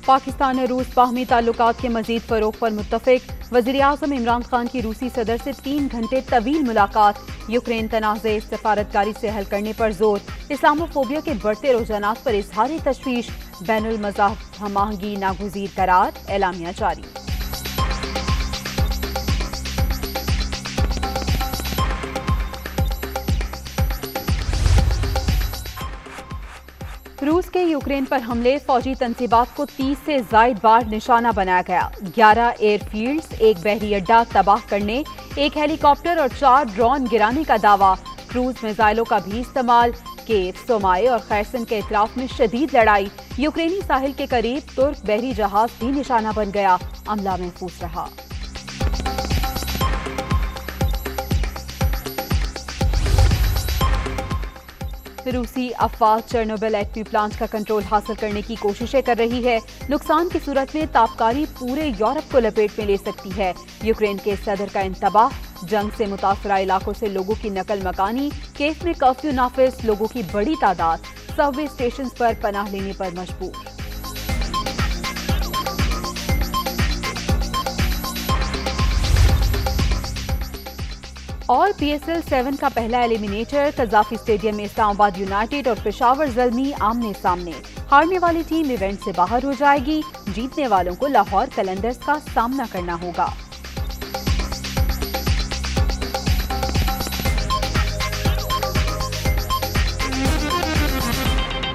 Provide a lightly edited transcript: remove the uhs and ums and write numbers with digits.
पाकिस्तान और रूस बाहमी ताल्लुकात के मजीद फरोग पर मुत्तफिक। वज़ीर-ए-आज़म इमरान खान की रूसी सदर से 3 घंटे तवील मुलाकात। यूक्रेन तनाज़े सफारतकारी से हल करने पर जोर। इस्लामोफोबिया के बढ़ते रुझानात पर इजहार तशवीश। बैनुल मज़ाहब हमआहंगी नागुज़ीर करार। एलामिया जारी। रूस के यूक्रेन पर हमले, फौजी तंसीबात को 30 से ज़ायद बार निशाना बनाया गया। 11 एयरफील्ड्स, 1 बहरी अड्डा तबाह करने, 1 हेलीकॉप्टर और 4 ड्रोन गिराने का दावा। क्रूज मिसाइलों का भी इस्तेमाल। कीव, सोमाए और खैरसन के इतराफ में शदीद लड़ाई। यूक्रेनी साहिल के करीब तुर्क बहरी जहाज भी निशाना बन गया। अमला महफूज रहा। रूसी अफवाज चेर्नोबिल एटमी प्लांट का कंट्रोल हासिल करने की कोशिशें कर रही है। नुकसान की सूरत में ताबकारी पूरे यूरोप को लपेट में ले सकती है। यूक्रेन के सदर का इंतबाह। जंग से मुतासरा इलाकों से लोगों की नकल मकानी। कीव में कर्फ्यू नाफिज, लोगों की बड़ी तादाद सबवे स्टेशन पर पनाह लेने पर मजबूर। और PSL 7 का पहला एलिमिनेटर कजाफी स्टेडियम में इस्लामाबाद यूनाइटेड और पेशावर ज़ल्मी आमने सामने। हारने वाली टीम इवेंट से बाहर हो जाएगी। जीतने वालों को लाहौर कलंदर्स का सामना करना होगा।